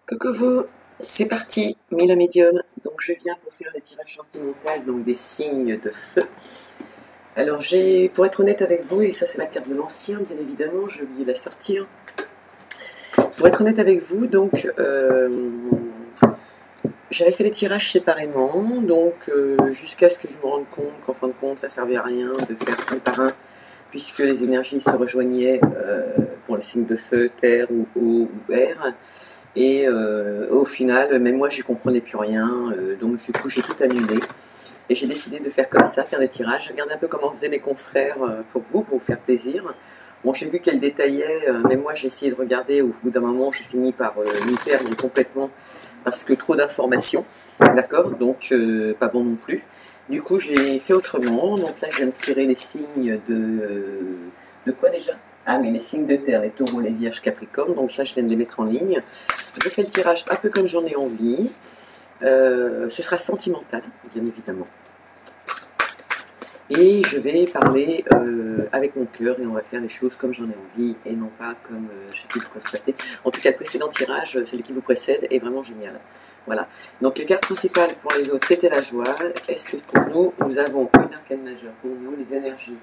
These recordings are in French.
Coucou vous, c'est parti, Mila Médium. Donc je viens pour faire le tirage sentimental, donc des signes de feu. Alors pour être honnête avec vous, et ça c'est la carte de l'ancien, bien évidemment, j'ai oublié de la sortir. Pour être honnête avec vous, donc j'avais fait les tirages séparément, donc jusqu'à ce que je me rende compte qu'en fin de compte ça servait à rien de faire un par un, puisque les énergies se rejoignaient pour les signes de feu, terre ou eau ou air. Et au final, même moi, j'y comprenais plus rien. Donc, du coup, j'ai tout annulé. Et j'ai décidé de faire comme ça, faire des tirages. Regarder un peu comment faisaient mes confrères pour vous faire plaisir. Bon, j'ai vu qu'elles détaillaient, mais moi, j'ai essayé de regarder. Au bout d'un moment, j'ai fini par m'y perdre complètement parce que trop d'informations. D'accord? Donc, pas bon non plus. Du coup, j'ai fait autrement. Donc là, je viens de tirer les signes de quoi déjà? Ah, mais les signes de terre, les taureaux, les vierges, capricornes. Donc là, je viens de les mettre en ligne. Je fais le tirage un peu comme j'en ai envie. Ce sera sentimental, bien évidemment. Et je vais parler avec mon cœur et on va faire les choses comme j'en ai envie et non pas comme j'ai pu le constater. En tout cas, le précédent tirage, celui qui vous précède, est vraiment génial. Voilà. Donc les cartes principales pour les autres, c'était la joie. Est-ce que pour nous, nous avons une arcane majeure? Pour nous, les énergies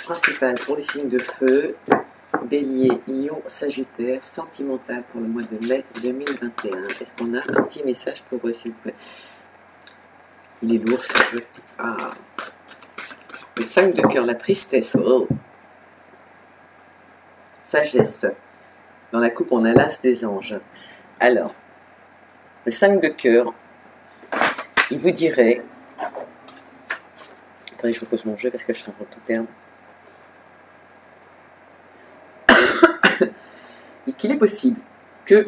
principales pour les signes de feu, Bélier, Lion, Sagittaire, sentimental pour le mois de mai 2021. Est-ce qu'on a un petit message pour eux, s'il vous plaît? Il est lourd ce jeu. Ah. Le 5 de cœur, la tristesse. Oh. Sagesse. Dans la coupe, on a l'as des anges. Alors, le 5 de cœur, il vous dirait... Attendez, je repose mon jeu parce que je suis en train de tout perdre. Et qu'il est possible que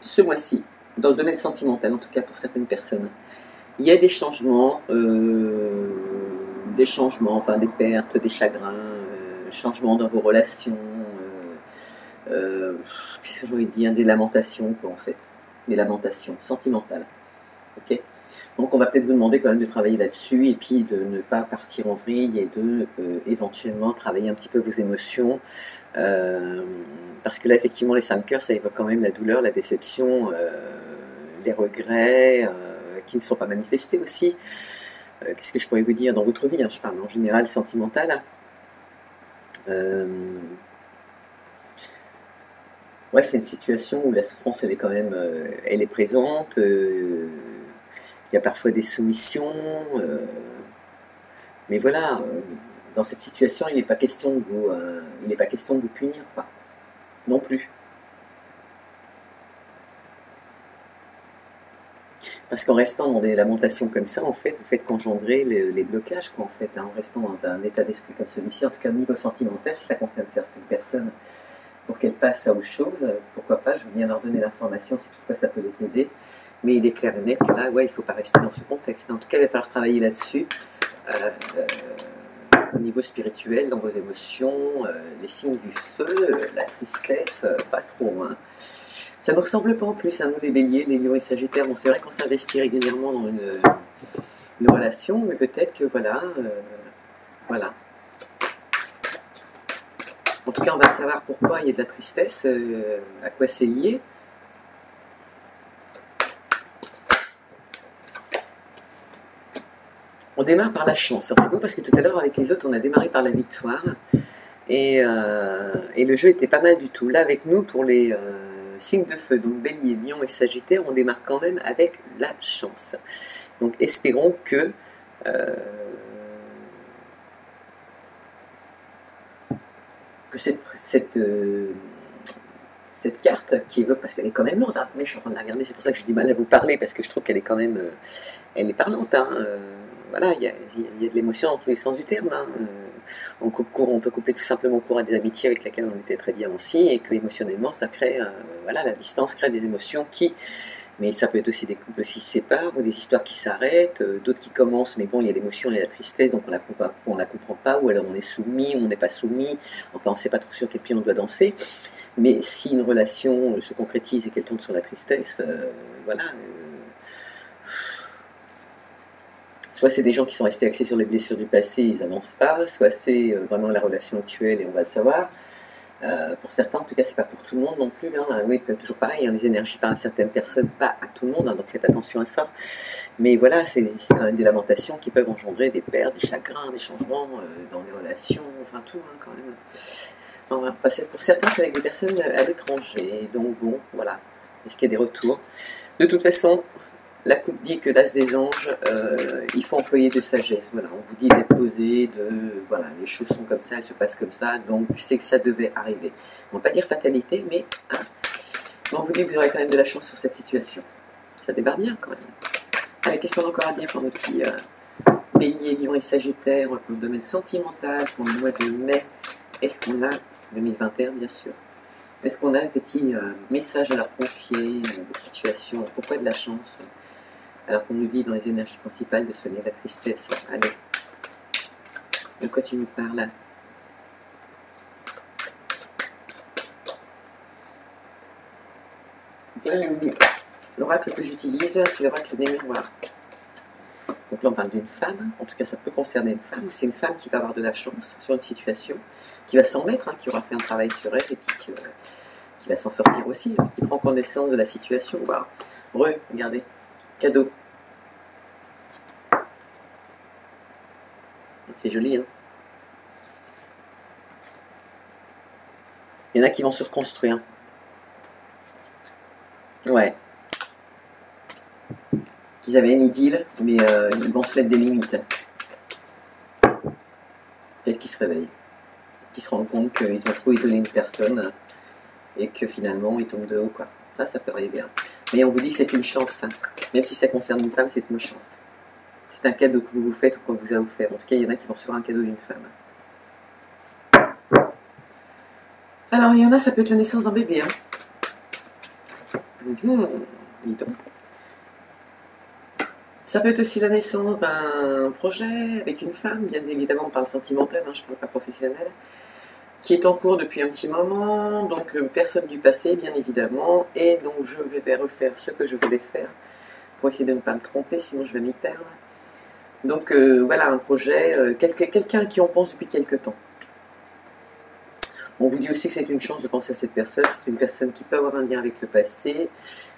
ce mois-ci, dans le domaine sentimental, en tout cas pour certaines personnes, il y a des changements, enfin des pertes, des chagrins, changements dans vos relations, qu'est-ce que j'ai envie de dire, des lamentations, quoi, en fait, des lamentations sentimentales. Ok. Donc on va peut-être vous demander quand même de travailler là-dessus et puis de ne pas partir en vrille et de éventuellement travailler un petit peu vos émotions. Parce que là, effectivement, les 5 cœurs, ça évoque quand même la douleur, la déception, les regrets qui ne sont pas manifestés aussi. Qu'est-ce que je pourrais vous dire dans votre vie, hein, je parle en général sentimentale. Ouais, c'est une situation où la souffrance, elle est quand même, elle est présente. Il y a parfois des soumissions. Mais voilà, dans cette situation, il n'est pas question de vous punir, quoi. Non plus. Parce qu'en restant dans des lamentations comme ça, en fait, vous faites qu'engendrer les blocages, quoi, en fait, hein, en restant dans un état d'esprit comme celui-ci. En tout cas, au niveau sentimental, si ça concerne certaines personnes, pour qu'elles passent à autre chose, pourquoi pas, je veux bien leur donner l'information si toutefois ça peut les aider. Mais il est clair et net que là, ouais, il ne faut pas rester dans ce contexte. En tout cas, il va falloir travailler là-dessus. Au niveau spirituel, dans vos émotions, les signes du feu, la tristesse, pas trop. Hein. Ça ne nous ressemble pas en plus, hein, nous les béliers, les lions et sagittaires. Bon, c'est vrai qu'on s'investit régulièrement dans une relation, mais peut-être que voilà. En tout cas, on va savoir pourquoi il y a de la tristesse, à quoi c'est lié. On démarre par la chance. Alors c'est beau parce que tout à l'heure avec les autres on a démarré par la victoire et le jeu était pas mal du tout. Là avec nous pour les signes de feu, donc Bélier, Lion et Sagittaire, on démarre quand même avec la chance. Donc espérons que cette carte qui évoque, parce qu'elle est quand même lourde, hein, mais je suis en train de la regarder, c'est pour ça que j'ai du mal à vous parler, parce que je trouve qu'elle est quand même, elle est parlante, hein, voilà, il y a de l'émotion dans tous les sens du terme, hein, on peut couper tout simplement court à des amitiés avec lesquelles on était très bien aussi, et que émotionnellement ça crée, voilà, la distance crée des émotions mais ça peut être aussi des couples qui se séparent, ou des histoires qui s'arrêtent, d'autres qui commencent, mais bon, il y a l'émotion, il y a la tristesse, donc on la comprend pas, ou alors on est soumis, ou on n'est pas soumis, enfin on ne sait pas trop sur quel pied on doit danser. Mais si une relation se concrétise et qu'elle tombe sur la tristesse, voilà. Soit c'est des gens qui sont restés axés sur les blessures du passé, ils n'avancent pas, soit c'est vraiment la relation actuelle et on va le savoir. Pour certains, en tout cas, c'est pas pour tout le monde non plus. Hein. Oui, toujours pareil, hein, les énergies parlent à certaines personnes, pas à tout le monde, hein, donc faites attention à ça. Mais voilà, c'est quand même des lamentations qui peuvent engendrer des pertes, des chagrins, des changements dans les relations, enfin tout, hein, quand même. Enfin, pour certains, c'est avec des personnes à l'étranger, donc bon, voilà. Est-ce qu'il y a des retours? De toute façon, la coupe dit que l'as des anges, il faut employer de sagesse. Voilà, on vous dit d'être posé, voilà, les choses sont comme ça, elles se passent comme ça, donc c'est que ça devait arriver. On ne va pas dire fatalité, mais hein, on vous dit que vous aurez quand même de la chance sur cette situation. Ça débarque bien quand même. Allez, qu'est-ce qu'on a encore à dire pour nos petits Bélier, Lion et Sagittaire, pour le domaine sentimental, pour le mois de mai? Est-ce qu'on a, 2021 bien sûr, est-ce qu'on a des petits messages à leur confier, des situations? Pourquoi de la chance? Alors qu'on nous dit dans les énergies principales de soigner la tristesse. Allez, de quoi tu nous parles? L'oracle que j'utilise, c'est l'oracle des miroirs. Donc là, on parle d'une femme, en tout cas ça peut concerner une femme, ou c'est une femme qui va avoir de la chance sur une situation, qui va s'en mettre, hein, qui aura fait un travail sur elle, et puis qui va s'en sortir aussi, hein, qui prend connaissance de la situation. Waouh, regardez, cadeau. C'est joli, hein. Il y en a qui vont se reconstruire. Ouais. Ils avaient une idylle, mais ils vont se mettre des limites. Qu'est-ce qui se réveille? Qui se rendent compte qu'ils ont trop idolé une personne et que finalement ils tombent de haut, quoi. Ça peut arriver. Hein. Mais on vous dit que c'est une chance. Hein. Même si ça concerne une femme, c'est une chance. C'est un cadeau que vous vous faites ou qu'on vous a offert. En tout cas, il y en a qui vont recevoir un cadeau d'une femme. Alors, il y en a, ça peut être la naissance d'un bébé. Hein. Dis donc. Ça peut être aussi la naissance d'un projet avec une femme, bien évidemment, on parle sentimental, hein, je ne parle pas professionnel, qui est en cours depuis un petit moment, donc personne du passé, bien évidemment, et donc je vais refaire ce que je voulais faire pour essayer de ne pas me tromper, sinon je vais m'y perdre. Donc voilà, un projet, quelqu'un à qui on pense depuis quelque temps. On vous dit aussi que c'est une chance de penser à cette personne, c'est une personne qui peut avoir un lien avec le passé,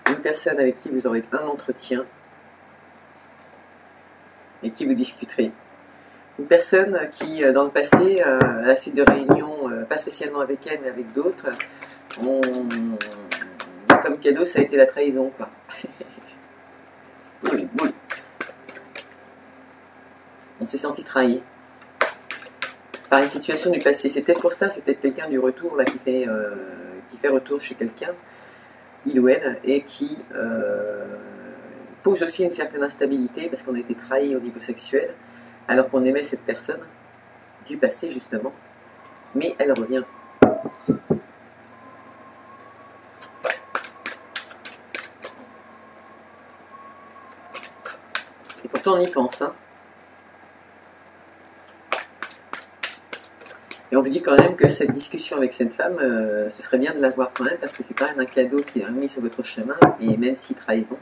une personne avec qui vous aurez un entretien, et qui vous discuterez. Une personne qui, dans le passé, à la suite de réunions, pas spécialement avec elle, mais avec d'autres, comme cadeau, ça a été la trahison, quoi. Oui. On s'est senti trahi par une situation du passé. C'est peut-être pour ça, c'est peut-être quelqu'un du retour, là, qui fait retour chez quelqu'un, il ou elle, et qui pose aussi une certaine instabilité, parce qu'on a été trahi au niveau sexuel, alors qu'on aimait cette personne, du passé justement, mais elle revient. Et pourtant on y pense, hein. Et on vous dit quand même que cette discussion avec cette femme, ce serait bien de la voir quand même, parce que c'est quand même un cadeau qui est remis sur votre chemin, et même si trahison,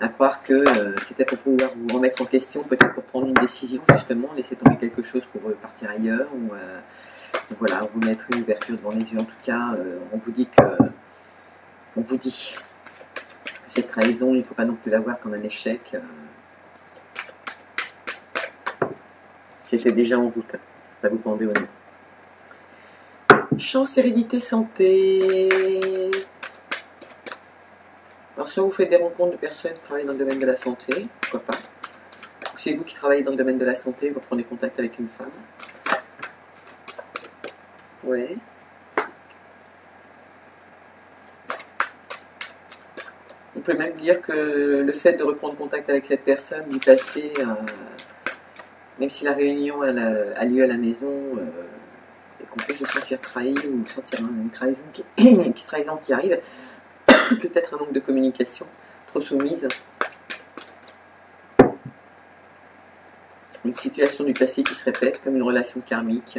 à croire que c'était pour pouvoir vous remettre en question, peut-être pour prendre une décision justement, laisser tomber quelque chose pour partir ailleurs, ou voilà, vous mettre une ouverture devant les yeux. En tout cas, on vous dit que cette trahison, il ne faut pas non plus la voir comme un échec. C'était déjà en route, ça vous pendait au nez. Chance, hérédité, santé. Alors soit vous faites des rencontres de personnes qui travaillent dans le domaine de la santé, pourquoi pas. Ou c'est vous qui travaillez dans le domaine de la santé, vous prenez contact avec une femme. Ouais. On peut même dire que le fait de reprendre contact avec cette personne du passé, même si la réunion a lieu à la maison, et qu'on peut se sentir trahi ou sentir une trahison qui arrive, peut-être un manque de communication, trop soumise. Une situation du passé qui se répète comme une relation karmique.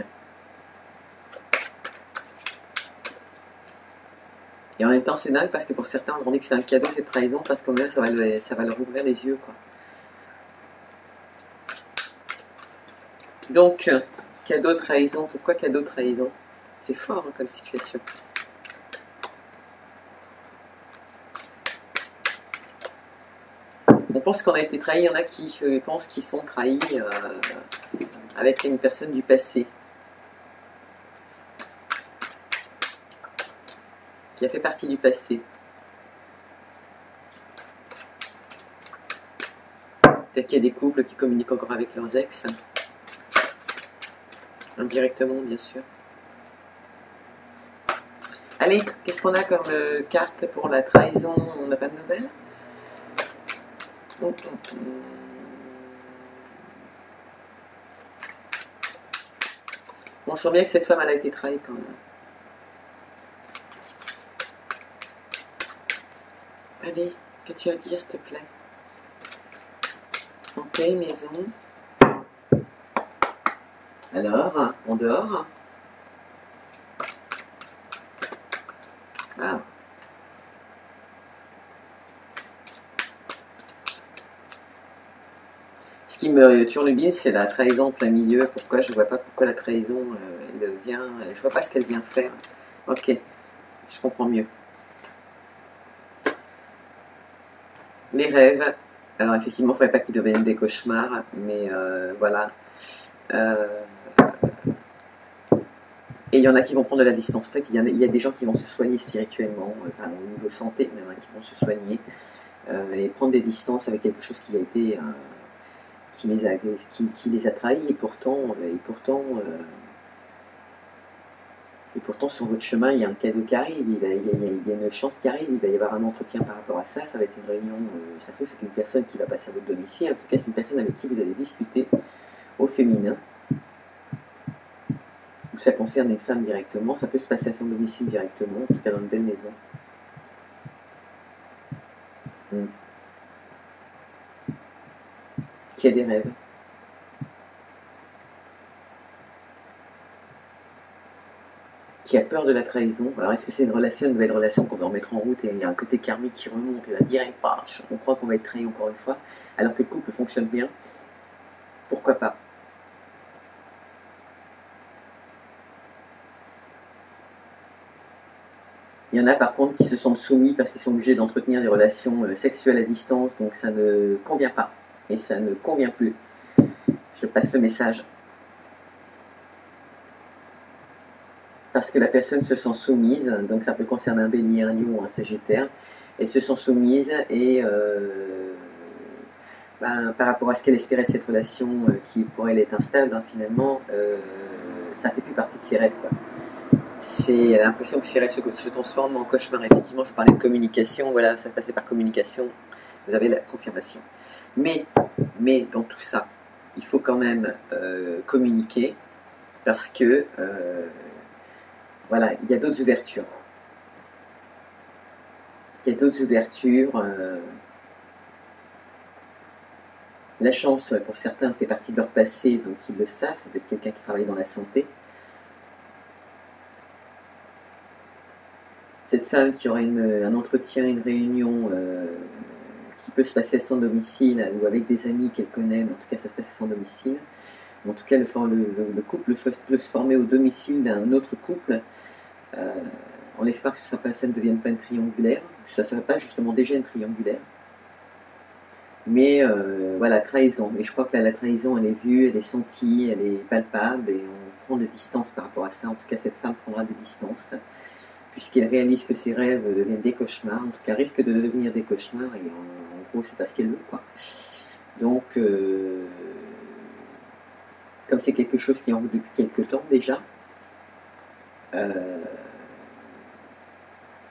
Et en même temps, c'est dingue parce que pour certains, on dit que c'est un cadeau, cette trahison, parce qu'au moins, ça va leur ouvrir les yeux, quoi. Donc, cadeau, trahison. Pourquoi cadeau, trahison? C'est fort hein, comme situation. On pense qu'on a été trahi, il y en a qui pensent qu'ils sont trahis avec une personne du passé. Qui a fait partie du passé. Peut-être qu'il y a des couples qui communiquent encore avec leurs ex. Indirectement, bien sûr. Allez, qu'est-ce qu'on a comme carte pour la trahison? On n'a pas de nouvelles? On sent bien que cette femme, elle a été trahie quand même. Allez, qu'as-tu à dire, s'il te plaît? Santé, maison. Alors, on dort. Ah. Ce qui me turlupine, c'est la trahison en plein milieu. Pourquoi? Je ne vois pas pourquoi la trahison, elle vient... Je vois pas ce qu'elle vient faire. Ok, je comprends mieux. Les rêves. Alors effectivement, il ne faudrait pas qu'ils deviennent des cauchemars, mais voilà. Et il y en a qui vont prendre de la distance. En fait, il y a des gens qui vont se soigner spirituellement, enfin au niveau santé, il y en a qui vont se soigner et prendre des distances avec quelque chose qui a été... qui les a trahis, et pourtant sur votre chemin, il y a un cadeau qui arrive, il y a une chance qui arrive, il va y avoir un entretien par rapport à ça, ça va être une réunion, ça se trouve c'est une personne qui va passer à votre domicile, en tout cas c'est une personne avec qui vous allez discuter au féminin, ou ça concerne une femme directement, ça peut se passer à son domicile directement, en tout cas dans une belle maison. Qui a des rêves. Qui a peur de la trahison. Alors est-ce que c'est une nouvelle relation qu'on va remettre en route et il y a un côté karmique qui remonte et va direct on croit qu'on va être trahi encore une fois, alors que le couple fonctionne bien? Pourquoi pas? Il y en a par contre qui se sentent soumis parce qu'ils sont obligés d'entretenir des relations sexuelles à distance, donc ça ne convient pas et ça ne convient plus. Je passe le message. Parce que la personne se sent soumise, donc ça peut concerner un bélier, un lion ou un sagittaire, elles se sont soumises et par rapport à ce qu'elle espérait de cette relation qui pour elle est instable, finalement, ça ne fait plus partie de ses rêves. C'est l'impression que ces rêves se transforment en cauchemar. Effectivement, je parlais de communication, voilà, ça passait par communication, vous avez la confirmation. Mais dans tout ça, il faut quand même communiquer parce que voilà, il y a d'autres ouvertures. Il y a d'autres ouvertures. La chance, pour certains, fait partie de leur passé, donc ils le savent. C'est peut-être quelqu'un qui travaille dans la santé. Cette femme qui aura un entretien, une réunion qui peut se passer à son domicile ou avec des amis qu'elle connaît, mais en tout cas ça se passe à son domicile. En tout cas, le couple peut se former au domicile d'un autre couple. On espère que ça ne devienne pas une triangulaire, que ça ne serait pas justement déjà une triangulaire. Mais voilà, trahison. Et je crois que la trahison, elle est vue, elle est sentie, elle est palpable, et on prend des distances par rapport à ça. En tout cas, cette femme prendra des distances, puisqu'elle réalise que ses rêves deviennent des cauchemars, en tout cas risquent de devenir des cauchemars, et en gros, c'est parce qu'elle veut, quoi. Donc, comme c'est quelque chose qui est en route depuis quelques temps déjà,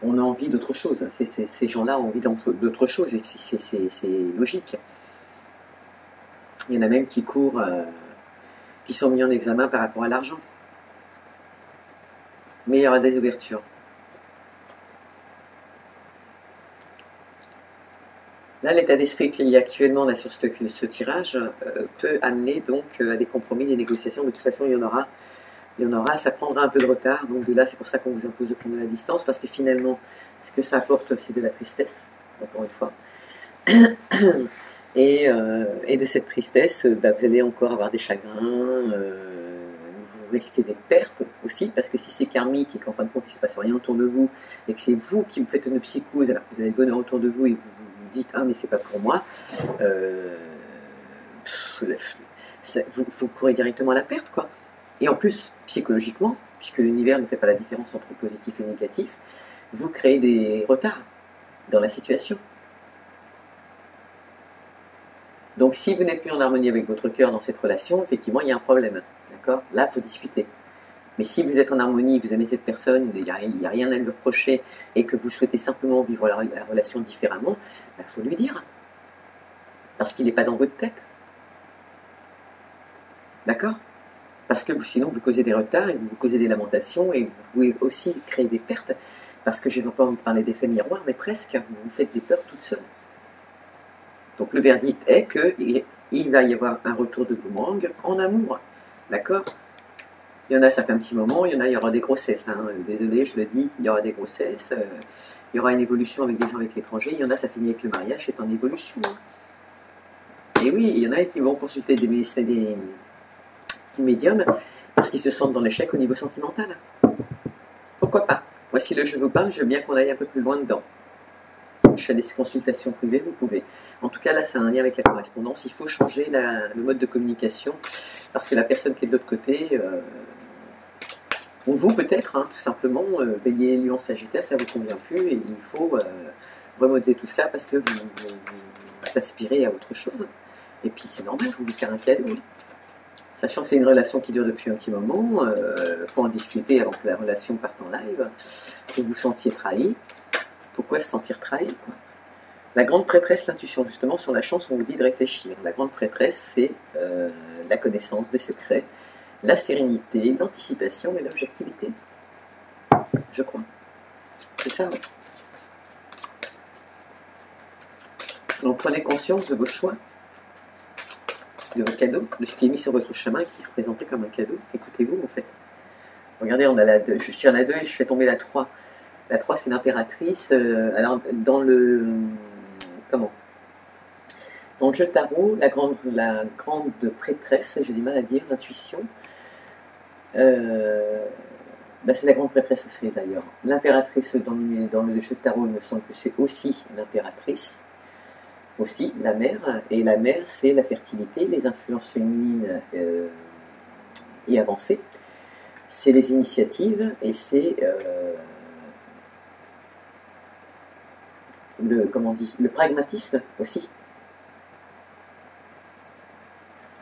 on a envie d'autre chose. Ces gens-là ont envie d'autre chose, et c'est logique. Il y en a même qui courent, qui sont mis en examen par rapport à l'argent. Mais il y aura des ouvertures. Là, l'état d'esprit qu'il y a actuellement là, sur ce tirage peut amener donc à des compromis, des négociations. De toute façon, il y en aura, ça prendra un peu de retard. Donc de là, c'est pour ça qu'on vous impose de prendre de la distance, parce que finalement, ce que ça apporte, c'est de la tristesse, encore une fois. Et de cette tristesse, vous allez encore avoir des chagrins, vous risquez des pertes aussi, parce que si c'est karmique et qu'en fin de compte il ne se passe rien autour de vous, et que c'est vous qui vous faites une psychose alors que vous avez le bonheur autour de vous et vous vous dites ah mais c'est pas pour moi, vous courez directement à la perte quoi. Et en plus, psychologiquement, puisque l'univers ne fait pas la différence entre positif et négatif, vous créez des retards dans la situation. Donc si vous n'êtes plus en harmonie avec votre cœur dans cette relation, effectivement, il y a un problème. D'accord ? Là, il faut discuter. Mais si vous êtes en harmonie, vous aimez cette personne, il n'y a rien à lui reprocher, et que vous souhaitez simplement vivre la relation différemment, il faut lui dire. Parce qu'il n'est pas dans votre tête. D'accord ? Parce que sinon, vous causez des retards, et vous causez des lamentations, et vous pouvez aussi créer des pertes, parce que je n'ai pas envie de parler d'effet miroir, mais presque, vous vous faites des peurs toutes seules. Donc le verdict est qu'il va y avoir un retour de boomerang en amour. D'accord ? Il y en a, ça fait un petit moment, il y en a, il y aura des grossesses. Hein. Désolé, je le dis, il y aura des grossesses. Il y aura une évolution avec des gens avec l'étranger. Il y en a, ça finit avec le mariage, c'est en évolution. Hein. Et oui, il y en a qui vont consulter des médiums parce qu'ils se sentent dans l'échec au niveau sentimental. Pourquoi pas ? Moi, si le je vous parle, je veux bien qu'on aille un peu plus loin dedans. Je fais des consultations privées, vous pouvez. En tout cas, là, c'est un lien avec la correspondance. Il faut changer le mode de communication parce que la personne qui est de l'autre côté, ou vous peut-être, hein, tout simplement, veillez Lion Sagittaire, ça ne vous convient plus et il faut remodeler tout ça parce que vous aspirez à autre chose. Et puis, c'est normal, vous voulez faire un cadeau. Hein. Sachant que c'est une relation qui dure depuis un petit moment, il faut en discuter avant que la relation parte en live, que vous vous sentiez trahi. Pourquoi se sentir trahi quoi ? La grande prêtresse, l'intuition, justement, sur la chance, on vous dit de réfléchir. La grande prêtresse, c'est la connaissance des secrets, la sérénité, l'anticipation et l'objectivité. Je crois. C'est ça, oui. Donc prenez conscience de vos choix, de vos cadeaux, de ce qui est mis sur votre chemin, qui est représenté comme un cadeau. Écoutez-vous, en fait. Regardez, on a la 2, je tire la 2 et je fais tomber la 3. La 3, c'est l'impératrice. Alors, dans le jeu de tarot, la grande prêtresse, j'ai du mal à dire, l'intuition, c'est la grande prêtresse aussi d'ailleurs. L'impératrice dans le jeu de tarot, il me semble que c'est aussi l'impératrice, aussi la mère, et la mère c'est la fertilité, les influences féminines et avancées, c'est les initiatives et c'est le pragmatisme aussi.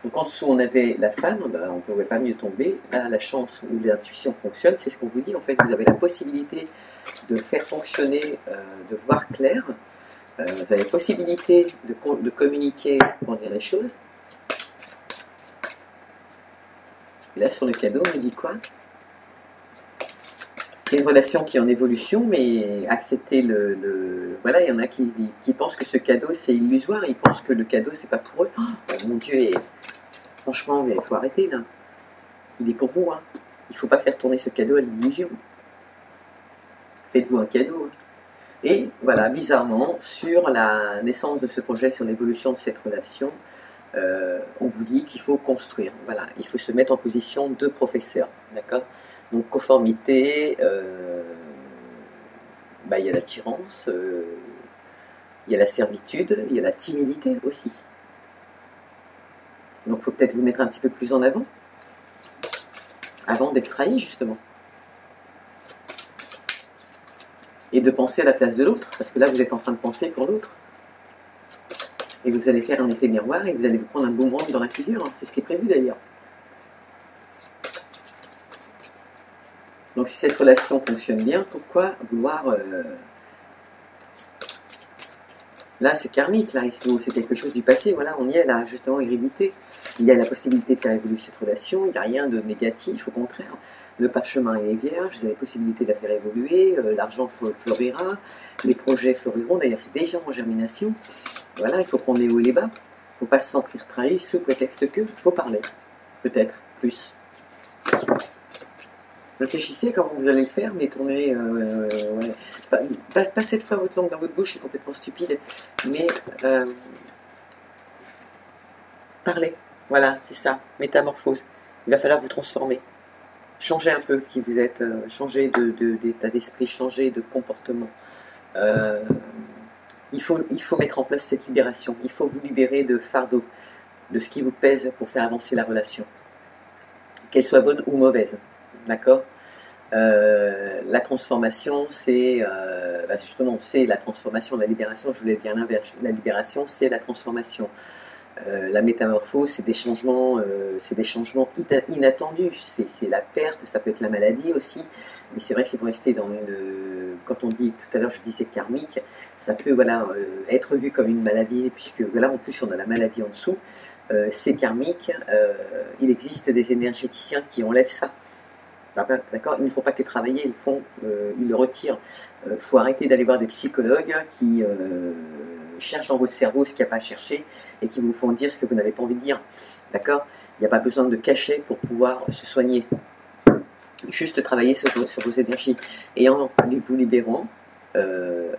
Donc en dessous on avait la femme, on ne pouvait pas mieux tomber. Là la chance où l'intuition fonctionne, c'est ce qu'on vous dit en fait, vous avez la possibilité de faire fonctionner, de voir clair, vous avez la possibilité de communiquer pour dire les choses. Et là sur le cadeau on nous dit quoi ? C'est une relation qui est en évolution, mais accepter voilà, il y en a qui pensent que ce cadeau c'est illusoire, ils pensent que le cadeau c'est pas pour eux. Oh, mon Dieu, franchement, il faut arrêter là. Il est pour vous, hein. Il ne faut pas faire tourner ce cadeau à l'illusion. Faites-vous un cadeau. Hein. Et voilà, bizarrement, sur la naissance de ce projet, sur l'évolution de cette relation, on vous dit qu'il faut construire. Voilà, il faut se mettre en position de professeur, d'accord ? Donc conformité, il y a l'attirance, il y a la servitude, il y a la timidité aussi. Donc il faut peut-être vous mettre un petit peu plus en avant d'être trahi justement. Et de penser à la place de l'autre, parce que là vous êtes en train de penser pour l'autre. Et vous allez faire un effet miroir et vous allez vous prendre un boomerang dans la figure, hein. C'est ce qui est prévu d'ailleurs. Donc si cette relation fonctionne bien, pourquoi vouloir... Là c'est karmique, là c'est quelque chose du passé, voilà, on y est là, justement, hérédité. Il y a la possibilité de faire évoluer cette relation, il n'y a rien de négatif, au contraire. Le parchemin est vierge, vous avez la possibilité de la faire évoluer, l'argent fleurira, les projets fleuriront, d'ailleurs c'est déjà en germination. Voilà, il faut prendre les hauts et les bas, il ne faut pas se sentir trahi sous prétexte que, il faut parler, peut-être, plus. Réfléchissez comment vous allez le faire, mais tournez... pas cette fois votre langue dans votre bouche, c'est complètement stupide, mais parlez, voilà, c'est ça, métamorphose. Il va falloir vous transformer. Changez un peu qui vous êtes, changez d'état d'esprit, changez de comportement. Il faut mettre en place cette libération. Il faut vous libérer de fardeau, de ce qui vous pèse pour faire avancer la relation. Qu'elle soit bonne ou mauvaise. D'accord? La transformation, c'est justement, c'est la transformation, la libération, je voulais dire l'inverse. La libération, c'est la transformation. La métamorphose, c'est des changements inattendus, c'est la perte, ça peut être la maladie aussi, mais c'est vrai que c'est pour rester dans une... Quand on dit, tout à l'heure je disais karmique, ça peut voilà, être vu comme une maladie, puisque voilà, en plus on a la maladie en dessous, c'est karmique, il existe des énergéticiens qui enlèvent ça. D'accord, il ne faut pas que travailler, ils le retirent. Il faut arrêter d'aller voir des psychologues qui cherchent dans votre cerveau ce qu'il n'y a pas à chercher et qui vous font dire ce que vous n'avez pas envie de dire. D'accord? Il n'y a pas besoin de cacher pour pouvoir se soigner. Juste travailler sur vos énergies. Et en vous libérant,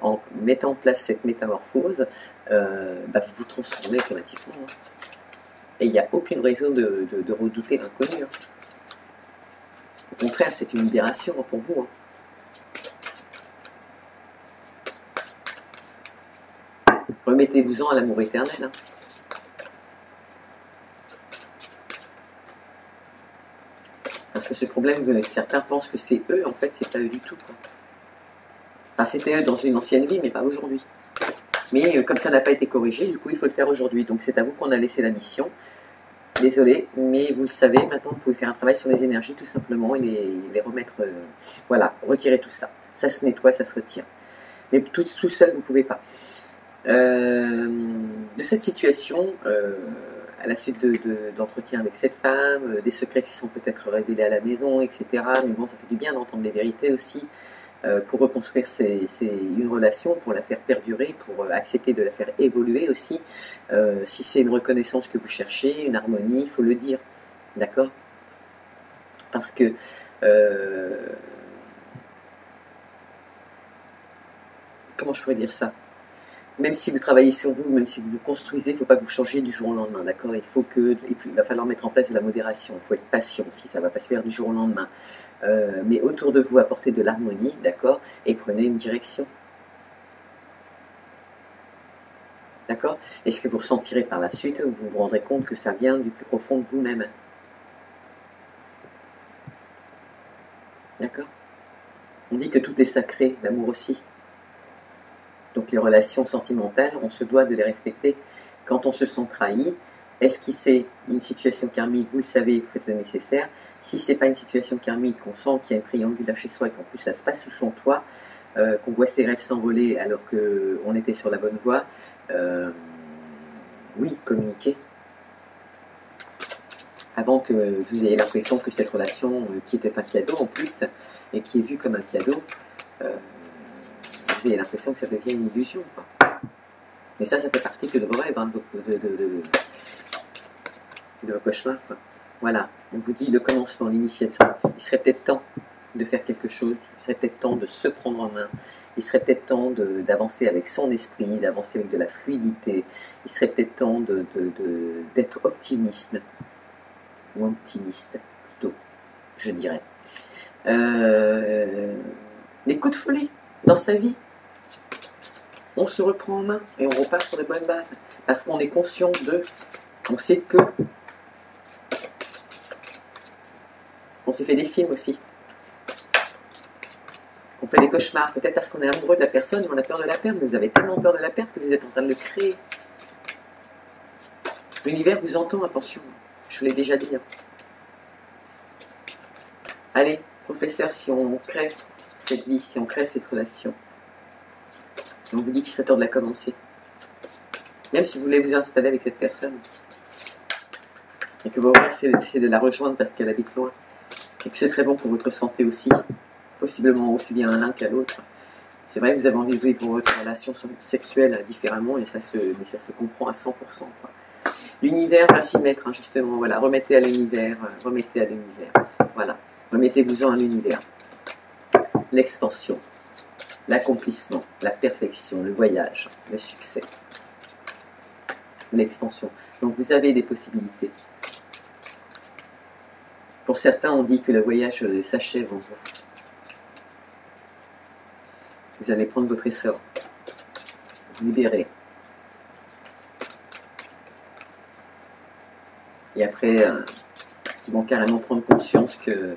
en mettant en place cette métamorphose, vous vous transformez automatiquement. Et il n'y a aucune raison de redouter l'inconnu. Au contraire, c'est une libération pour vous. Remettez-vous-en à l'amour éternel. Parce que ce problème, certains pensent que c'est eux, en fait, c'est pas eux du tout. Enfin, c'était eux dans une ancienne vie, mais pas aujourd'hui. Mais comme ça n'a pas été corrigé, du coup, il faut le faire aujourd'hui. Donc c'est à vous qu'on a laissé la mission. Désolé, mais vous le savez, maintenant vous pouvez faire un travail sur les énergies tout simplement et les remettre, voilà, retirer tout ça. Ça se nettoie, ça se retire. Mais tout seul, vous ne pouvez pas. De cette situation, à la suite d'entretien avec cette femme, des secrets qui sont peut-être révélés à la maison, etc. Mais bon, ça fait du bien d'entendre des vérités aussi. Pour reconstruire une relation, pour la faire perdurer, pour accepter de la faire évoluer aussi. Si c'est une reconnaissance que vous cherchez, une harmonie, il faut le dire. D'accord? Parce que comment je pourrais dire ça? Même si vous travaillez sur vous, même si vous vous construisez, il ne faut pas vous changer du jour au lendemain, d'accord? Il va falloir mettre en place de la modération, il faut être patient aussi, ça ne va pas se faire du jour au lendemain. Mais autour de vous, apportez de l'harmonie, d'accord? Et prenez une direction. D'accord? Et ce que vous ressentirez par la suite, vous vous rendrez compte que ça vient du plus profond de vous-même. D'accord? On dit que tout est sacré, l'amour aussi. Donc les relations sentimentales, on se doit de les respecter. Quand on se sent trahi, est-ce que c'est une situation karmique? Vous le savez, vous faites le nécessaire. Si ce n'est pas une situation karmique, qu'on sent qu'il y a une triangulaire chez soi et qu'en plus ça se passe sous son toit, qu'on voit ses rêves s'envoler alors qu'on était sur la bonne voie, oui, communiquez. Avant que vous ayez l'impression que cette relation, qui était un cadeau en plus, et qui est vue comme un cadeau, vous avez l'impression que ça devient une illusion. Quoi. Mais ça fait partie que de vos rêves, hein, de vos cauchemars. Quoi. Voilà, on vous dit le commencement, l'initiation. Il serait peut-être temps de faire quelque chose, il serait peut-être temps de se prendre en main, il serait peut-être temps d'avancer avec son esprit, d'avancer avec de la fluidité, il serait peut-être temps d'être optimiste, ou optimiste plutôt, je dirais. Les coups de folie dans sa vie, on se reprend en main et on repart sur de bonnes bases. Parce qu'on est conscient on sait que, on s'est fait des films aussi. On fait des cauchemars, peut-être parce qu'on est amoureux de la personne et on a peur de la perdre. Vous avez tellement peur de la perdre que vous êtes en train de le créer. L'univers vous entend, attention, je vous l'ai déjà dit. Allez, professeur, si on crée cette vie, si on crée cette relation, on vous dit qu'il serait temps de la commencer. Même si vous voulez vous installer avec cette personne. Et que vos rêves, c'est de la rejoindre parce qu'elle habite loin. Et que ce serait bon pour votre santé aussi. Possiblement aussi bien l'un qu'à l'autre. C'est vrai que vous avez envie de vivre votre relation sexuelle différemment, mais ça se comprend à 100%. L'univers va s'y mettre, hein, justement. Voilà, remettez à l'univers. Voilà, remettez-vous-en à l'univers. L'expansion. L'accomplissement, la perfection, le voyage, le succès, l'expansion. Donc vous avez des possibilités. Pour certains, on dit que le voyage s'achève en vous. Vous allez prendre votre essor, vous libérer. Et après, ils vont carrément prendre conscience que,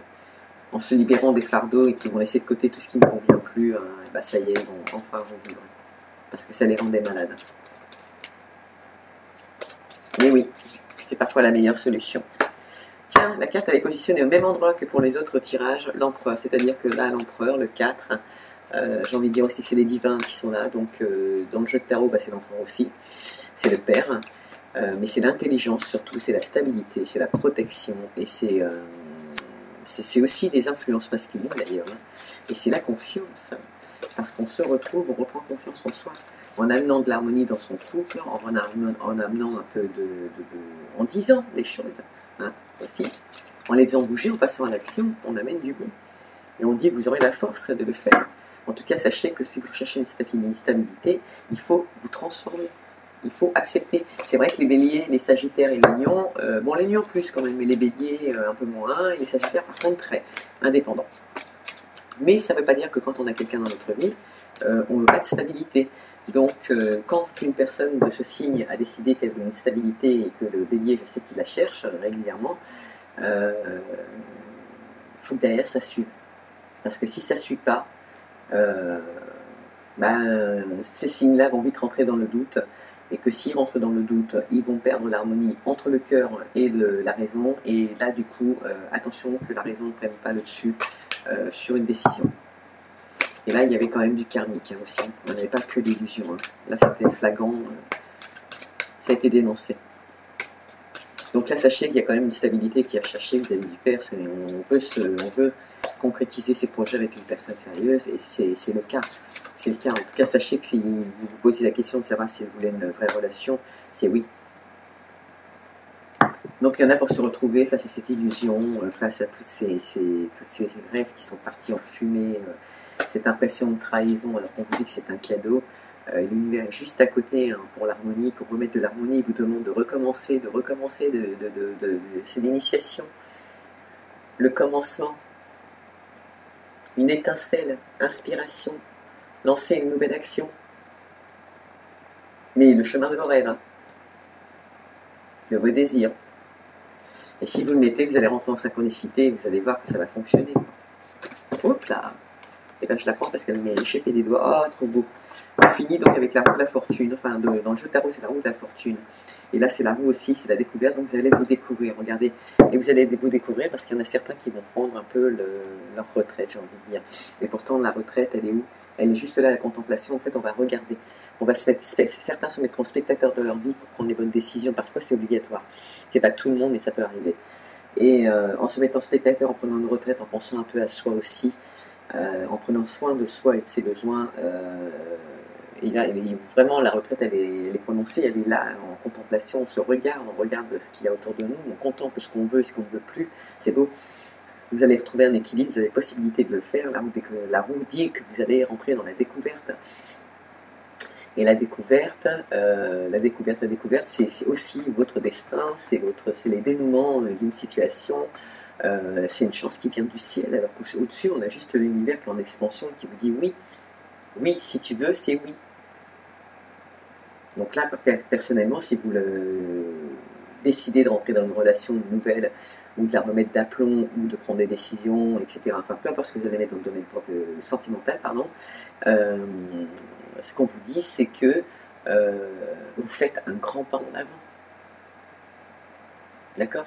en se libérant des fardeaux et qu'ils vont laisser de côté tout ce qui ne convient plus, bah ça y est, ils vont enfin revivre. Parce que ça les rendait malades. Mais oui, c'est parfois la meilleure solution. Tiens, la carte elle est positionnée au même endroit que pour les autres tirages, l'empereur. C'est-à-dire que là, l'empereur, le 4, j'ai envie de dire aussi que c'est les divins qui sont là. Donc, dans le jeu de tarot, bah, c'est l'empereur aussi. C'est le père. Mais c'est l'intelligence surtout, c'est la stabilité, c'est la protection. Et c'est aussi des influences masculines d'ailleurs. Et c'est la confiance. Parce qu'on se retrouve, on reprend confiance en soi. En amenant de l'harmonie dans son couple, en amenant un peu en disant les choses. Hein, aussi, en les faisant bouger, en passant à l'action, on amène du bon. Et on dit, vous aurez la force de le faire. En tout cas, sachez que si vous cherchez une stabilité, il faut vous transformer. Il faut accepter. C'est vrai que les béliers, les sagittaires et les lions, bon les lions plus quand même, mais les béliers un peu moins, et les sagittaires par contre très indépendants. Mais ça ne veut pas dire que quand on a quelqu'un dans notre vie, on ne veut pas de stabilité. Donc, quand une personne de ce signe a décidé qu'elle veut une stabilité et que le bélier, je sais qu'il la cherche régulièrement, il faut que derrière ça suive. Parce que si ça ne suit pas, ces signes-là vont vite rentrer dans le doute. Et que s'ils rentrent dans le doute, ils vont perdre l'harmonie entre le cœur et la raison. Et là, du coup, attention que la raison ne prenne pas le dessus sur une décision. Et là, il y avait quand même du karmique aussi. On n'avait pas que l'illusion. Là, c'était flagrant. Ça a été dénoncé. Donc là, sachez qu'il y a quand même une stabilité qui est recherchée vis-à-vis du père. On veut concrétiser ses projets avec une personne sérieuse. Et c'est le cas. C'est le cas. En tout cas, sachez que si vous vous posez la question de savoir si vous voulez une vraie relation, c'est oui. Donc il y en a pour se retrouver face à cette illusion, face à tous ces rêves qui sont partis en fumée, cette impression de trahison alors qu'on vous dit que c'est un cadeau. L'univers est juste à côté pour l'harmonie, pour remettre de l'harmonie, il vous demande de recommencer, c'est l'initiation, le commencement, une étincelle, inspiration, lancer une nouvelle action. Mais le chemin de vos rêves, de vos désirs. Et si vous le mettez, vous allez rentrer en synchronicité et vous allez voir que ça va fonctionner. Hop là! Et bien je la prends parce qu'elle m'est échappée des doigts. Oh, trop beau! On finit donc avec la roue de la fortune. Enfin, dans le jeu de tarot, c'est la roue de la fortune. Et là, c'est la roue aussi, c'est la découverte. Donc vous allez vous découvrir. Regardez. Et vous allez vous découvrir parce qu'il y en a certains qui vont prendre un peu leur retraite, j'ai envie de dire. Et pourtant, la retraite, elle est où? Elle est juste là, la contemplation. En fait, on va regarder. On va se mettre, certains se mettront spectateurs de leur vie pour prendre les bonnes décisions. Parfois, c'est obligatoire. C'est pas tout le monde, mais ça peut arriver. Et en se mettant spectateur, en prenant une retraite, en pensant un peu à soi aussi, en prenant soin de soi et de ses besoins, et là, vraiment, la retraite, elle est prononcée, elle est là, en contemplation, on se regarde, on regarde ce qu'il y a autour de nous, on contemple ce qu'on veut et ce qu'on ne veut plus. C'est beau. Vous allez retrouver un équilibre, vous avez la possibilité de le faire. La roue dit que vous allez rentrer dans la découverte. Et la découverte, c'est aussi votre destin, c'est les dénouements d'une situation. C'est une chance qui vient du ciel, alors qu'au-dessus, on a juste l'univers qui est en expansion et qui vous dit oui. Oui, si tu veux, c'est oui. Donc là, personnellement, si vous décidez de rentrer dans une relation nouvelle, ou de la remettre d'aplomb, ou de prendre des décisions, etc., enfin, peu importe ce que vous allez mettre dans le domaine sentimental, pardon, ce qu'on vous dit, c'est que vous faites un grand pas en avant. D'accord?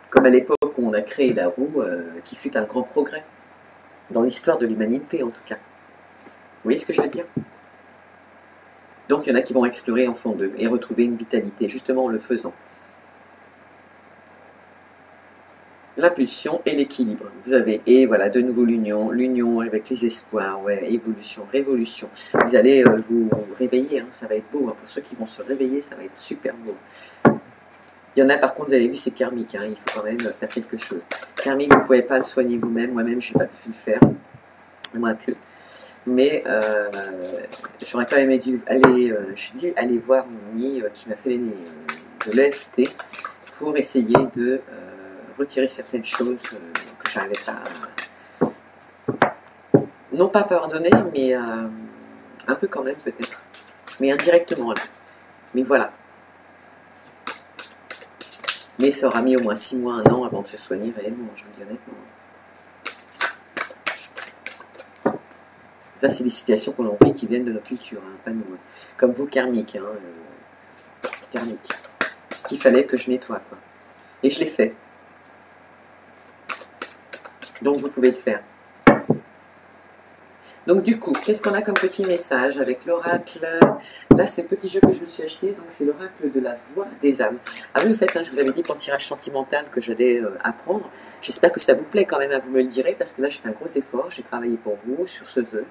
Comme à l'époque où on a créé la roue, qui fut un grand progrès, dans l'histoire de l'humanité en tout cas. Vous voyez ce que je veux dire? Donc il y en a qui vont explorer en fond d'eux et retrouver une vitalité, justement en le faisant. L'impulsion et l'équilibre. Vous avez, et voilà, de nouveau l'union avec les espoirs, ouais, évolution, révolution. Vous allez vous réveiller, hein, ça va être beau. Hein, pour ceux qui vont se réveiller, ça va être super beau. Il y en a par contre, vous avez vu, c'est karmique, hein, il faut quand même faire quelque chose. Karmique, vous ne pouvez pas le soigner vous-même, moi-même je n'ai pas pu le faire, moi que. Mais j'aurais quand même dû aller voir mon ami qui m'a fait de l'EFT pour essayer de retirer certaines choses que j'arrivais pas non pas pardonner, mais un peu quand même peut-être, mais indirectement là. Mais voilà. Mais ça aura mis au moins 6 mois, 1 an avant de se soigner réellement, je vous le dis honnêtement. Ça, c'est des situations qu'on oublie qui viennent de nos cultures, hein, pas nous. Hein. Comme vous, karmique, hein, karmique. Qu'il fallait que je nettoie, quoi. Et je l'ai fait. Donc, vous pouvez le faire. Donc, du coup, qu'est-ce qu'on a comme petit message avec l'oracle? Là, c'est le petit jeu que je me suis acheté. Donc, c'est l'oracle de la voix des âmes. Ah oui, en fait, hein, je vous avais dit pour le tirage sentimental que j'allais apprendre. J'espère que ça vous plaît quand même, hein, vous me le direz, parce que là, je fais un gros effort. J'ai travaillé pour vous sur ce jeu.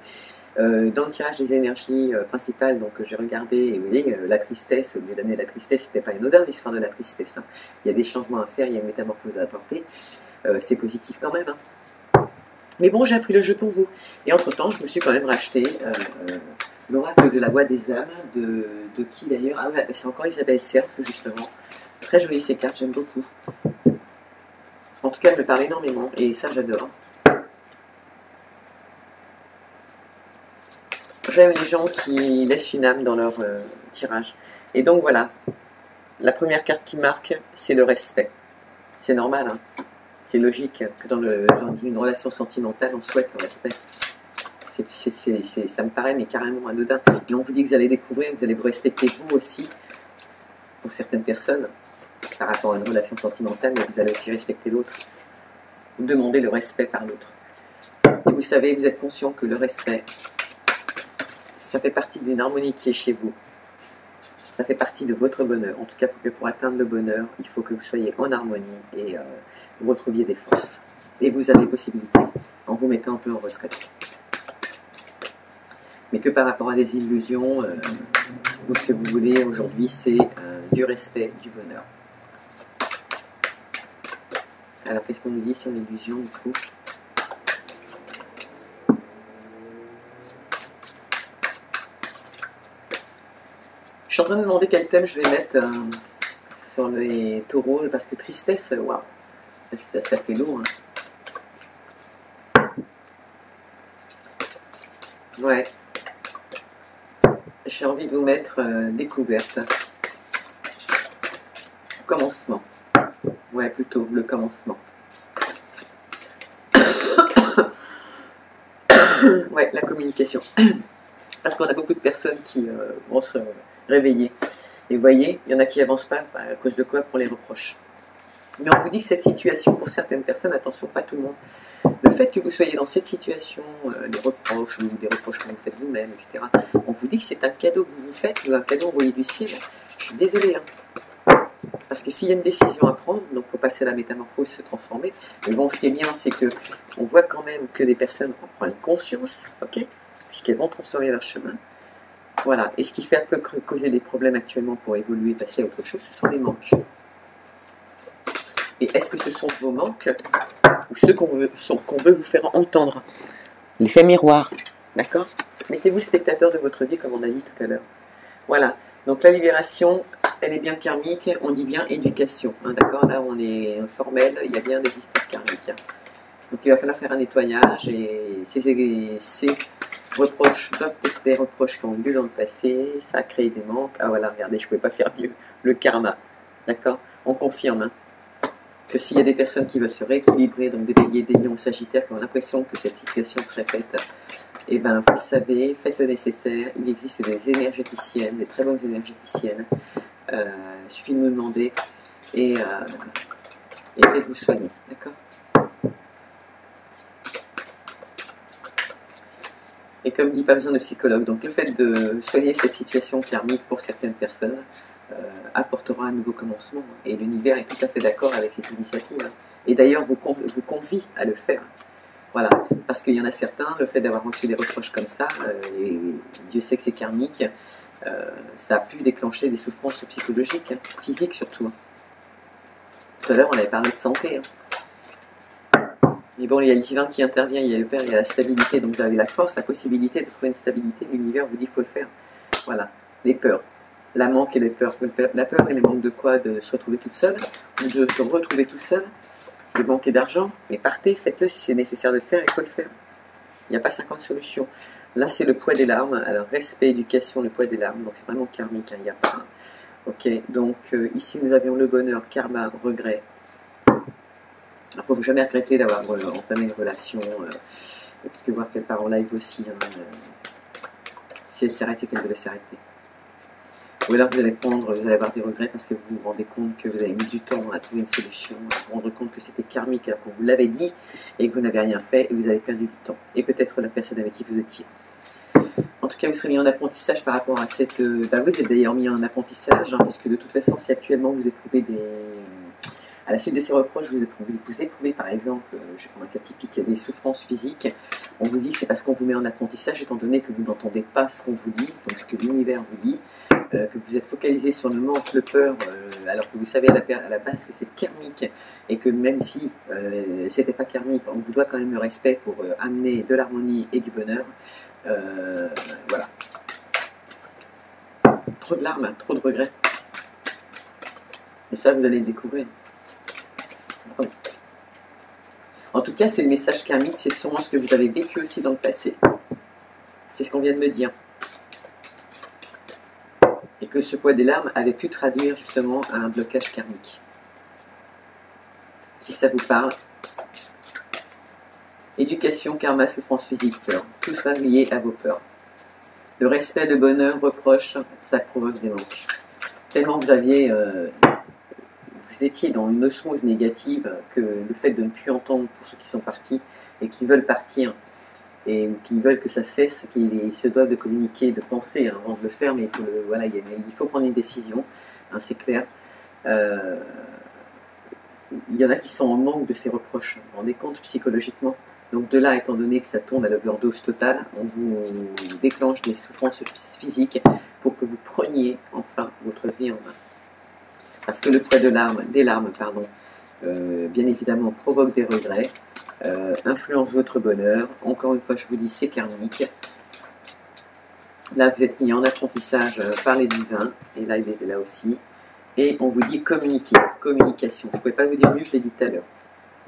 Dans le tirage des énergies principales, donc j'ai regardé, et vous voyez, la tristesse, au lieu d'amener la tristesse, c'était pas anodin l'histoire de la tristesse. Hein. Il y a des changements à faire, il y a une métamorphose à apporter. C'est positif quand même. Hein. Mais bon, j'ai appris le jeu pour vous. Et entre-temps, je me suis quand même racheté l'oracle de la voix des âmes, de qui d'ailleurs? Ah ouais, c'est encore Isabelle Cerf, justement. Très jolie ces cartes, j'aime beaucoup. En tout cas, elle me parle énormément, et ça, j'adore. J'aime les gens qui laissent une âme dans leur tirage. Et donc, voilà. La première carte qui marque, c'est le respect. C'est normal, hein. C'est logique que dans une relation sentimentale, on souhaite le respect. Ça me paraît mais carrément anodin. Et on vous dit que vous allez découvrir, vous allez vous respecter vous aussi, pour certaines personnes, par rapport à une relation sentimentale, mais vous allez aussi respecter l'autre. Vous demandez le respect par l'autre. Et vous savez, vous êtes conscient que le respect, ça fait partie d'une harmonie qui est chez vous. Ça fait partie de votre bonheur. En tout cas, pour atteindre le bonheur, il faut que vous soyez en harmonie et vous retrouviez des forces. Et vous avez possibilité en vous mettant un peu en retraite. Mais que par rapport à des illusions, ou ce que vous voulez aujourd'hui, c'est du respect, du bonheur. Alors, qu'est-ce qu'on nous dit sur l'illusion, du coup ? Je suis en train de me demander quel thème je vais mettre sur les taureaux, parce que tristesse, waouh, ça fait lourd. Hein. Ouais. J'ai envie de vous mettre découverte. Commencement. Ouais, plutôt le commencement. Ouais, la communication. Parce qu'on a beaucoup de personnes qui vont se réveiller. Et vous voyez, il y en a qui n'avancent pas à cause de quoi? Pour les reproches. Mais on vous dit que cette situation, pour certaines personnes, attention, pas tout le monde, le fait que vous soyez dans cette situation, les reproches ou des reproches que vous faites vous-même, etc., on vous dit que c'est un cadeau que vous vous faites, ou un cadeau envoyé du ciel. Je suis désolée, hein. Parce que s'il y a une décision à prendre, donc pour passer à la métamorphose, se transformer, mais bon, ce qui est bien, c'est que on voit quand même que des personnes prennent conscience, ok, puisqu'elles vont transformer leur chemin. Voilà, et ce qui fait un peu causer des problèmes actuellement pour évoluer, passer à autre chose, ce sont les manques. Et est-ce que ce sont vos manques ou ceux qu'on veut vous faire entendre? L'effet miroir, d'accord? Mettez-vous spectateur de votre vie, comme on a dit tout à l'heure. Voilà, donc la libération, elle est bien karmique, on dit bien éducation, hein, d'accord? Là, on est formel, il y a bien des histoires karmiques. Hein. Donc il va falloir faire un nettoyage, et ces reproches doivent être des reproches qui ont eu dans le passé, ça a créé des manques. Ah voilà, regardez, je ne pouvais pas faire mieux. Le karma, d'accord? On confirme, hein, que s'il y a des personnes qui veulent se rééquilibrer, donc des béliers, des lions, sagittaires, qui ont l'impression que cette situation se répète, et bien vous savez, faites le nécessaire. Il existe des énergéticiennes, des très bonnes énergéticiennes. Il suffit de nous demander et faites-vous soigner, d'accord? Et comme dit, pas besoin de psychologue. Donc le fait de soigner cette situation karmique pour certaines personnes apportera un nouveau commencement. Et l'univers est tout à fait d'accord avec cette initiative. Et d'ailleurs, vous convie à le faire. Voilà. Parce qu'il y en a certains, le fait d'avoir reçu des reproches comme ça, et Dieu sait que c'est karmique, ça a pu déclencher des souffrances psychologiques, hein, physiques surtout. Tout à l'heure, on avait parlé de santé. Hein. Mais bon, il y a le divin qui intervient, il y a le Père, il y a la stabilité. Donc vous avez la force, la possibilité de trouver une stabilité. L'univers vous dit qu'il faut le faire. Voilà. Les peurs. la manque et les peurs. La peur et les manques de quoi? De se retrouver toute seule, ou de se retrouver tout seul, de manquer d'argent. Mais partez, faites-le si c'est nécessaire de le faire, il faut le faire. Il n'y a pas 50 solutions. Là, c'est le poids des larmes. Alors, respect, éducation, le poids des larmes. Donc, c'est vraiment karmique, hein, il n'y a pas. Ok, donc ici, nous avions le bonheur, karma, regret. Il ne faut jamais regretter d'avoir entamé une relation. Et puis, de voir qu'elle part en live aussi. Hein, si elle s'arrête, c'est qu'elle devait s'arrêter. Ou alors, vous allez avoir des regrets parce que vous vous rendez compte que vous avez mis du temps à trouver une solution, à vous rendre compte que c'était karmique alors qu'on vous l'avait dit et que vous n'avez rien fait et vous avez perdu du temps. Et peut-être la personne avec qui vous étiez. En tout cas, vous serez mis en apprentissage par rapport à cette... vous êtes d'ailleurs mis en apprentissage, hein, parce que de toute façon, si actuellement vous éprouvez des... À la suite de ces reproches, vous éprouvez par exemple, je prends un cas typique, des souffrances physiques, on vous dit que c'est parce qu'on vous met en apprentissage, étant donné que vous n'entendez pas ce qu'on vous dit, donc ce que l'univers vous dit, que vous êtes focalisé sur le manque, le peur, alors que vous savez à la base que c'est karmique, et que même si c'était pas karmique, on vous doit quand même le respect pour amener de l'harmonie et du bonheur. Voilà. Trop de larmes, trop de regrets. Et ça, vous allez le découvrir. En tout cas, c'est le message karmique, c'est sûrement ce que vous avez vécu aussi dans le passé. C'est ce qu'on vient de me dire. Et que ce poids des larmes avait pu traduire justement à un blocage karmique. Si ça vous parle. Éducation, karma, souffrance physique, peur. Tout ça lié à vos peurs. Le respect, le bonheur, reproche, ça provoque des manques. Tellement vous aviez... vous étiez dans une osmose négative que le fait de ne plus entendre pour ceux qui sont partis et qui veulent partir et qui veulent que ça cesse, qu'ils se doivent de communiquer, de penser hein, avant de le faire, mais il faut, il faut prendre une décision, hein, c'est clair. Il y en a qui sont en manque de ces reproches, vous vous rendez compte psychologiquement. Donc de là, étant donné que ça tourne à l'overdose totale, on vous déclenche des souffrances physiques pour que vous preniez enfin votre vie en main. Parce que le poids des larmes, bien évidemment, provoque des regrets, influence votre bonheur. Encore une fois, je vous dis, c'est karmique. Là, vous êtes mis en apprentissage par les divins, et là, il est là aussi. Et on vous dit communiquer, communication. Je ne pouvais pas vous dire mieux, je l'ai dit tout à l'heure.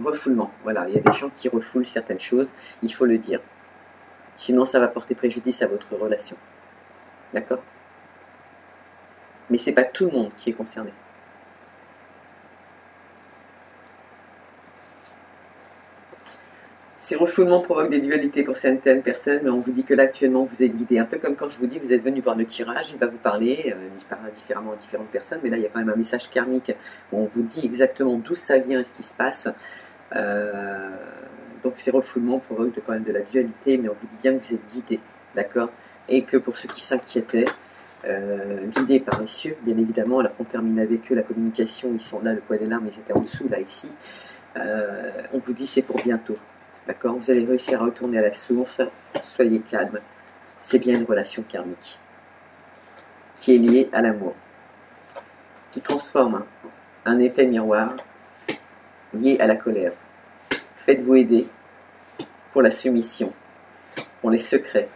Refoulement, voilà, il y a des gens qui refoulent certaines choses, il faut le dire. Sinon, ça va porter préjudice à votre relation. D'accord? Mais ce n'est pas tout le monde qui est concerné. Ces refoulements provoquent des dualités pour certaines personnes, mais on vous dit que là, actuellement, vous êtes guidé. Un peu comme quand je vous dis, vous êtes venu voir le tirage, il va vous parler, il parlera différemment à différentes personnes, mais là, il y a quand même un message karmique où on vous dit exactement d'où ça vient et ce qui se passe. Donc, ces refoulements provoquent quand même de la dualité, mais on vous dit bien que vous êtes guidé, d'accord? Et que pour ceux qui s'inquiétaient, guidés par les cieux, bien évidemment, alors qu'on termine avec eux la communication, ils sont là, le poids des larmes, ils étaient en dessous, là, ici. On vous dit c'est pour bientôt. D'accord? Vous allez réussir à retourner à la source, soyez calme. C'est bien une relation karmique qui est liée à l'amour, qui transforme un effet miroir lié à la colère. Faites-vous aider pour la soumission, pour les secrets,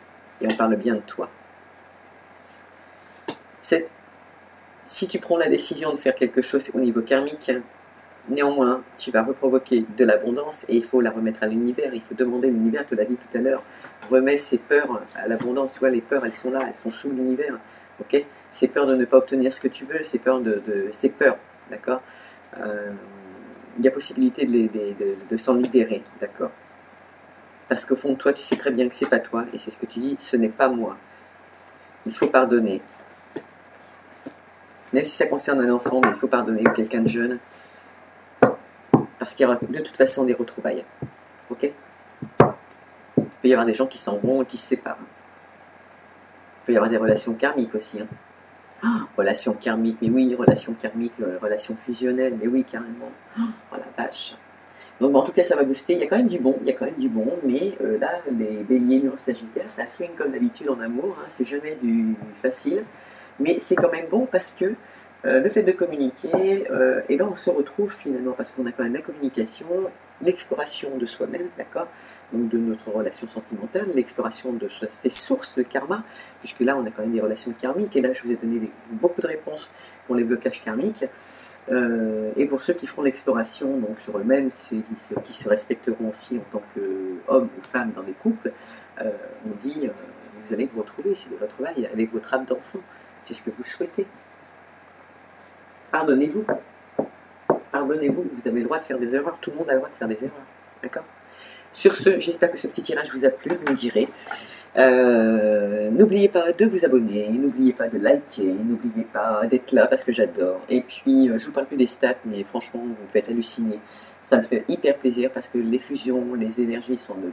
et on parle bien de toi. Si tu prends la décision de faire quelque chose au niveau karmique, néanmoins, tu vas reprovoquer de l'abondance et il faut la remettre à l'univers. Il faut demander à l'univers, te l'a dit tout à l'heure, remets ces peurs à l'abondance. Tu vois, les peurs, elles sont là, elles sont sous l'univers. Ok? Ces peurs de ne pas obtenir ce que tu veux, ces peurs, d'accord? Il y a possibilité de s'en libérer, d'accord? Parce qu'au fond de toi, tu sais très bien que c'est pas toi et c'est ce que tu dis, ce n'est pas moi. Il faut pardonner. Même si ça concerne un enfant, mais il faut pardonner, ou quelqu'un de jeune. Parce qu'il y aura de toute façon des retrouvailles. Ok? Il peut y avoir des gens qui s'en vont et qui se séparent. Il peut y avoir des relations karmiques aussi. Hein. Relations karmiques, mais oui, relations karmiques, relations fusionnelles, mais oui, carrément. Oh la vache. Donc bon, en tout cas, ça va booster. Il y a quand même du bon, mais là, les béliers, lions, sagittaires, ça swing comme d'habitude en amour. Hein, c'est jamais du facile. Mais c'est quand même bon parce que le fait de communiquer, et là on se retrouve finalement, parce qu'on a quand même la communication, l'exploration de soi-même, d'accord? donc de notre relation sentimentale, l'exploration de ces sources de karma, puisque là on a quand même des relations karmiques, et là je vous ai donné beaucoup de réponses pour les blocages karmiques, et pour ceux qui feront l'exploration donc sur eux-mêmes, ceux qui se respecteront aussi en tant qu'hommes ou femmes dans les couples, on dit vous allez vous retrouver, c'est des retrouvailles avec votre âme d'enfant, c'est ce que vous souhaitez. Pardonnez-vous. Pardonnez-vous, vous avez le droit de faire des erreurs, tout le monde a le droit de faire des erreurs, d'accord? Sur ce, j'espère que ce petit tirage vous a plu, vous me direz. N'oubliez pas de vous abonner, n'oubliez pas de liker, n'oubliez pas d'être là parce que j'adore. Et puis, je vous parle plus des stats, mais franchement, vous me faites halluciner. Ça me fait hyper plaisir parce que les fusions, les énergies sont de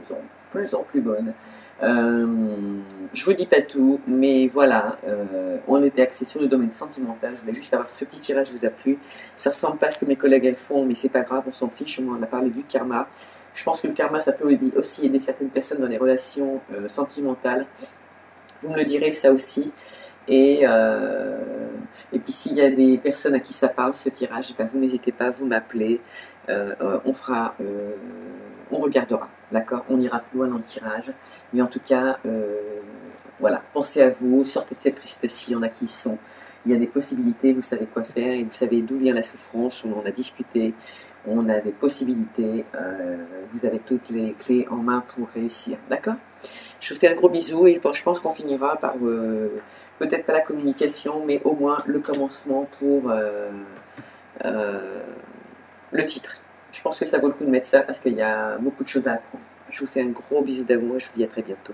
plus en plus bonnes. Je vous dis pas tout, mais voilà, on était axé sur le domaine sentimental. Je voulais juste savoir si ce petit tirage vous a plu. Ça ressemble pas à ce que mes collègues elles font, mais c'est pas grave, on s'en fiche. On a parlé du karma. Je pense que le karma, ça peut aussi aider certaines personnes dans les relations sentimentales. Vous me le direz, ça aussi. Et puis s'il y a des personnes à qui ça parle, ce tirage, ben, vous n'hésitez pas, vous m'appelez. On regardera, d'accord? On ira plus loin dans le tirage. Mais en tout cas, voilà, pensez à vous, sortez de cette tristesse, il y en a qui y sont. Il y a des possibilités, vous savez quoi faire, et vous savez d'où vient la souffrance, on en a discuté, on a des possibilités, vous avez toutes les clés en main pour réussir, d'accord? Je vous fais un gros bisou, et je pense qu'on finira par, peut-être pas la communication, mais au moins le commencement pour le titre. Je pense que ça vaut le coup de mettre ça, parce qu'il y a beaucoup de choses à apprendre. Je vous fais un gros bisou d'amour, et je vous dis à très bientôt.